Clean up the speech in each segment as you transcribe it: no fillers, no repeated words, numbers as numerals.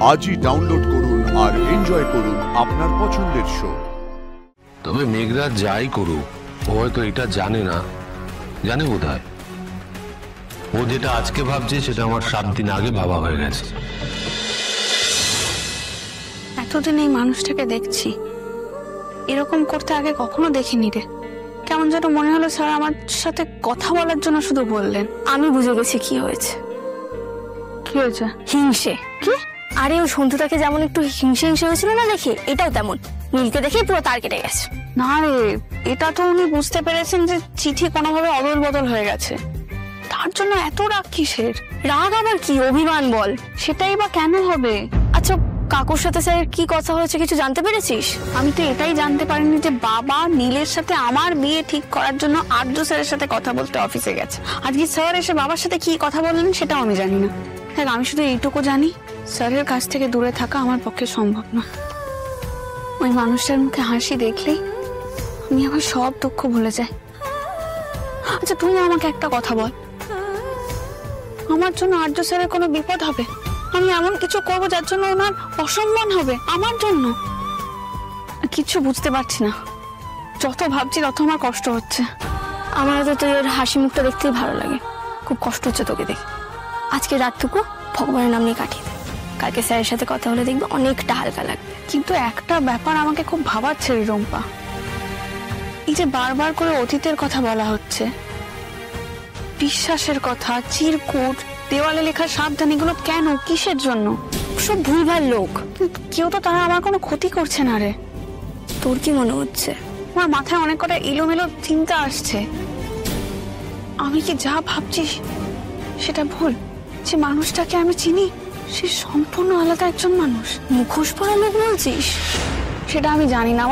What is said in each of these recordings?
আজই ডাউনলোড করুন আর এনজয় করুন আপনার পছন্দের শো। তবে মেঘরাজ যাই করুক, ও হয়তো এটা জানে না, জানে বোধহয়। ও যেটা আজকে ভাবছে সেটা আমার 7 দিন আগে ভাবা হয়ে গেছে। এতদিন এই মানুষটাকে দেখছি, এরকম করতে আগে কখনো দেখিনি রে। কেমন যেন মনে হলো স্যার আমার সাথে কথা বলার জন্য শুধু বললেন। আমি বুঝে গেছি কি হয়েছে। কি হয়েছে? হিংসে। কি? আরে ও সন্ধ্যুটাকে যেমন একটু হিংসে হিংসে হয়েছিল না দেখে, এটাও তেমন। নীলকে দেখে পুরো তার কেটে গেছে। না রে, এটা তো উনি বুঝতে পেরেছেন যে চিঠি কোনোভাবে অদল বদল হয়ে গেছে, তার জন্য এত রাগ কিসের? রাগ আবার কি, অভিমান বল। সেটাই বা কেন হবে? আচ্ছা, কাকুর সাথে স্যার কি কথা হয়েছে কিছু জানতে পেরেছিস? আমি তো এটাই জানতে পারিনি যে বাবা নীলের সাথে আমার বিয়ে ঠিক করার জন্য আর্য স্যারের সাথে কথা বলতে অফিসে গেছে। আজকে স্যার এসে বাবার সাথে কি কথা বললেন সেটাও আমি জানি না। দেখ, আমি শুধু এইটুকু জানি, স্যারের কাছ থেকে দূরে থাকা আমার পক্ষে সম্ভব না। ওই মানুষটার মুখে হাসি দেখলেই আমি আমার সব দুঃখ ভুলে যাই। আচ্ছা, তুই আমাকে একটা কথা বল, আমার জন্য আর্য স্যারের কোনো বিপদ হবে? আমি এমন কিছু করবো যার জন্য ওনার অসম্মান হবে আমার জন্য? কিছু বুঝতে পারছি না, যত ভাবছি তত আমার কষ্ট হচ্ছে। আমার তো তুই ওর হাসি মুখটা দেখতেই ভালো লাগে। খুব কষ্ট হচ্ছে তোকে দেখে। আজকে রাতটুকু ভগবানের নাম নিয়ে কাটিয়ে দে, কালকে স্যারের সাথে কথা বলে দেখবে অনেকটা হালকা লাগবে। কিন্তু একটা ব্যাপার আমাকে খুব ভাবাচ্ছে রে রুম্পা, এই যে বারবার করে অতীতের কথা বলা হচ্ছে, বিশ্বাসের কথা, চিরকুট, দেওয়ালে লেখা সাবধান, এগুলো কেন, কিসের জন্য? সব ভুলভাল লোক। কেউ তো তারা আমার কোনো ক্ষতি করছে না রে। তোর কি মনে হচ্ছে? আমার মাথায় অনেক কটা এলোমেলো চিন্তা আসছে। আমি কি যা ভাবছি সেটা ভুল? যে মানুষটাকে আমি চিনি সে সম্পূর্ণ আলাদা একজন মানুষ। মুখোশ পরা লোক বলছিস? সেটা আমি জানি না।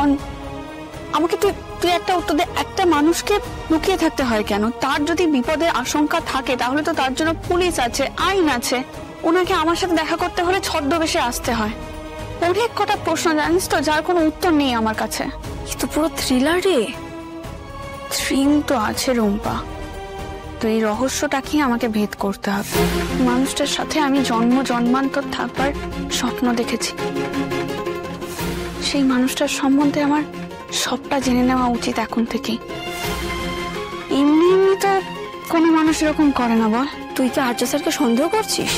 আমাকে তুই একটা উত্তর দে, একটা মানুষকে লুকিয়ে থাকতে হয় কেন? তার যদি বিপদের আশঙ্কা থাকে তাহলে তো তার জন্য পুলিশ আছে, আইন আছে। ওনাকে আমার সাথে দেখা করতে হলে ছদ্মবেশে আসতে হয়। অনেক কটা প্রশ্ন জানিস তো, যার কোনো উত্তর নেই আমার কাছে। তো পুরো থ্রিলার রে। থ্রিল তো আছে রুম্পা, তো এই রহস্যটাকে আমাকে ভেদ করতে হবে। মানুষটার সাথে আমি জন্ম জন্মান্তর থাকবার স্বপ্ন দেখেছি, সেই মানুষটার সম্বন্ধে আমার সবটা জেনে নেওয়া উচিত এখন থেকেই। এমনি এমনি তো কোনো মানুষ এরকম করে না, বল? তুই কি আর্য স্যারকে সন্দেহ করছিস?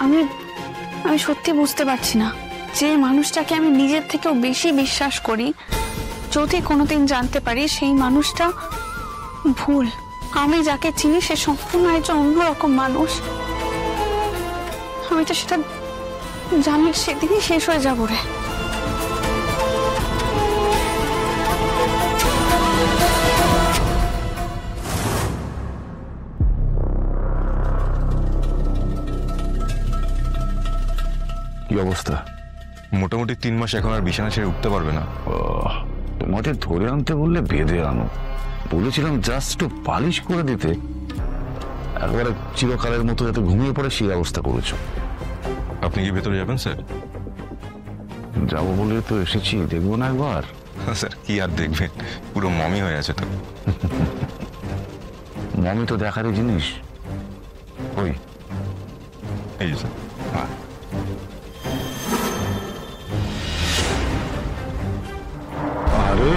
আমি সত্যি বুঝতে পারছি না, যে মানুষটাকে আমি নিজের থেকেও বেশি বিশ্বাস করি, যদি কোনোদিন জানতে পারি সেই মানুষটা ভুল, আমি যাকে চিনি সে সম্পূর্ণ একজন অন্যরকম মানুষ, আমি তো সেটা জানলে সেদিনই শেষ হয়ে যাবো রে। কি অবস্থা? মোটামুটি 3 মাস এখন আর বিছানা ছেড়ে উঠতে পারবে না। তোমাকে ধরে আনতে বললে বেঁধে আনো, বলেছিলাম জাস্ট একটু পালিশ করে দিতে, একবারে চিরকালের মতো যাতে ঘুমিয়ে পড়ে সেই ব্যবস্থা করেছো। আপনি কি ভেতরে যাবেন স্যার? যাবো বলে তো এসেছি, দেখবো না একবার? স্যার কি আর দেখবেন, পুরো মমি হয়ে আছে তো। মমি তো দেখারই জিনিস। ওই এই যে স্যার। হ্যাঁ, আরে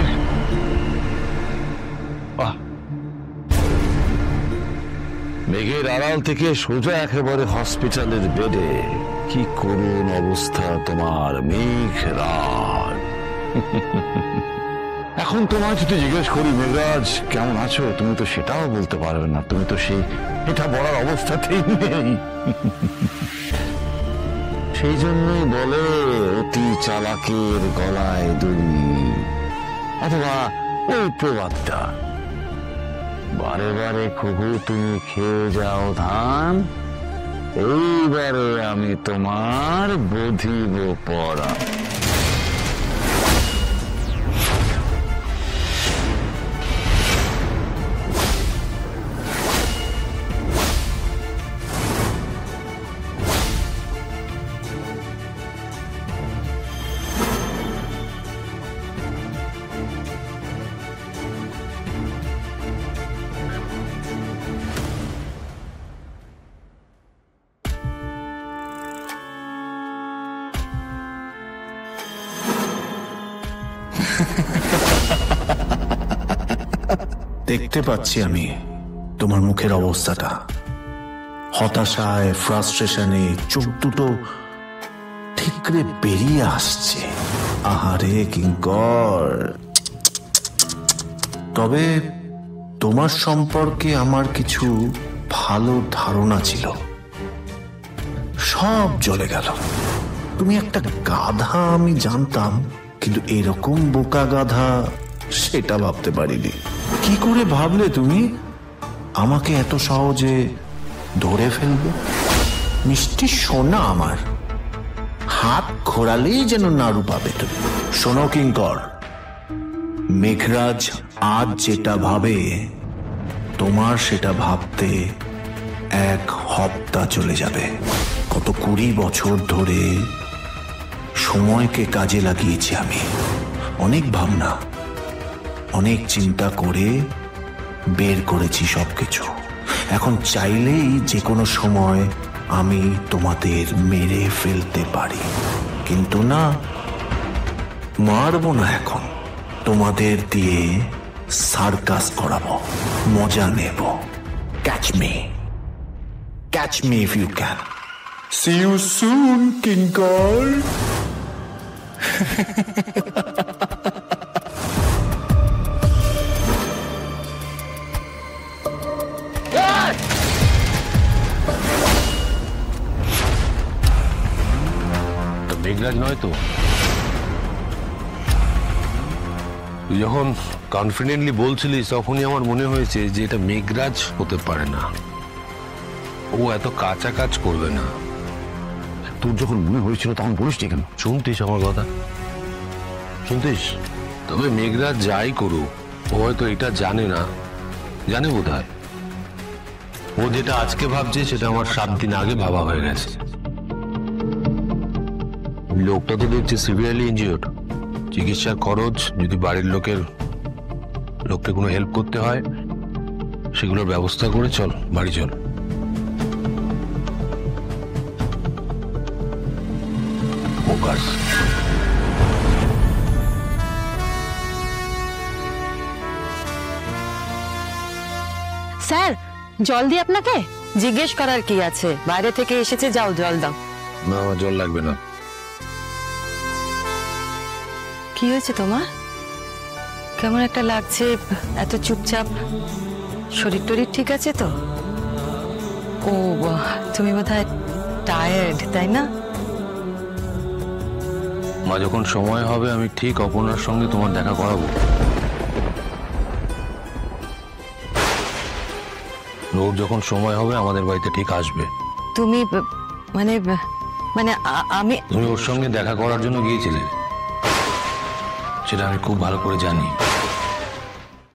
মেঘের আড়াল থেকে সোজা একেবারে হসপিটালের বেডে। কি করুণ অবস্থা তোমার মেঘরাজ। এখন তোমায় যদি জিজ্ঞেস করি মেঘরাজ কেমন আছো, তুমি তো সেটাও বলতে পারবে না। তুমি তো সেই এটা বলার অবস্থাতেই নেই। সেই জন্যই বলে অতি চালাকের গলায় দড়ি, অথবা ওই প্রবাদটা, বারে বারে খুকু তুমি খেয়ে যাও ধান, এইবারে আমি তোমার বধিব পরা। দেখতে পাচ্ছি আমি তোমার মুখের অবস্থাটা, হতাশায়, ফ্রাস্ট্রেশনে চোখ দুটো ঠিকরে বেরিয়ে আসছে। আহারে কিঙ্কর, তবে তোমার সম্পর্কে আমার কিছু ভালো ধারণা ছিল, সব চলে গেল। তুমি একটা গাধা আমি জানতাম, কিন্তু এরকম বোকা গাধা সেটা ভাবতে পারিনি। কি করে ভাবলে তুমি আমাকে এত সহজে ধরে ফেলবে? মিষ্টি সোনা আমার, হাত ঘোরালেই যেন নাড়ু পাবে তুমি। শোনো কিঙ্কর, মেঘরাজ আজ যেটা ভাবে তোমার সেটা ভাবতে 1 হপ্তাহ চলে যাবে। কত 20 বছর ধরে সময়কে কাজে লাগিয়েছি আমি, অনেক ভাবনা, অনেক চিন্তা করে বের করেছি সবকিছু। এখন চাইলেই যে কোনো সময় আমি তোমাদের মেরে ফেলতে পারি, কিন্তু না, মারবো না। এখন তোমাদের দিয়ে সার্কাস করাবো, মজা নেব। Catch me if you can. See you soon Kinkar. Megharaj নয় তো? তুই যখন কনফিডেন্টলি বলছিলিস তখনই আমার মনে হয়েছে যে এটা মেঘরাজ হতে পারে না, ও এত কাঁচা কাজ করবে না। তোর যখন মনে হয়েছিল তখন বলিসনি কেন? শুনতিস আমার কথা? শুনতিস? তবে মেঘরাজ যাই করুক, ও হয়তো এটা জানে না, জানে বোধহয়। ও যেটা আজকে ভাবছে সেটা আমার 7 দিন আগে ভাবা হয়ে গেছে। লোকটা তো দেখছে সিভিয়ারলি ইনজিওর্ড। চিকিৎসার খরচ যদি বাড়ির লোককে কোনো হেল্প করতে হয়, সেগুলোর ব্যবস্থা করে চল, বাড়ি চল। ফোকাস। স্যার, জল দিই আপনাকে? জিজ্ঞেস করার কি আছে, বাইরে থেকে এসেছে, যাও জল দাও। না, আমার জল লাগবে না। কি হয়েছে তোমার? কেমন একটা লাগছে, এত চুপচাপ। শরীর টরীর ঠিক আছে তো? ও, তুমি বোধহয় টায়ার্ড, তাই না? মা, যখন সময় হবে আমি ঠিক অপর্ণার সঙ্গে তোমার দেখা করাবো। ওর যখন সময় হবে আমাদের বাড়িতে ঠিক আসবে। তুমি মানে মানে আমি তুমি ওর সঙ্গে দেখা করার জন্য গিয়েছিলে, সেটা আমি খুব ভালো করে জানি।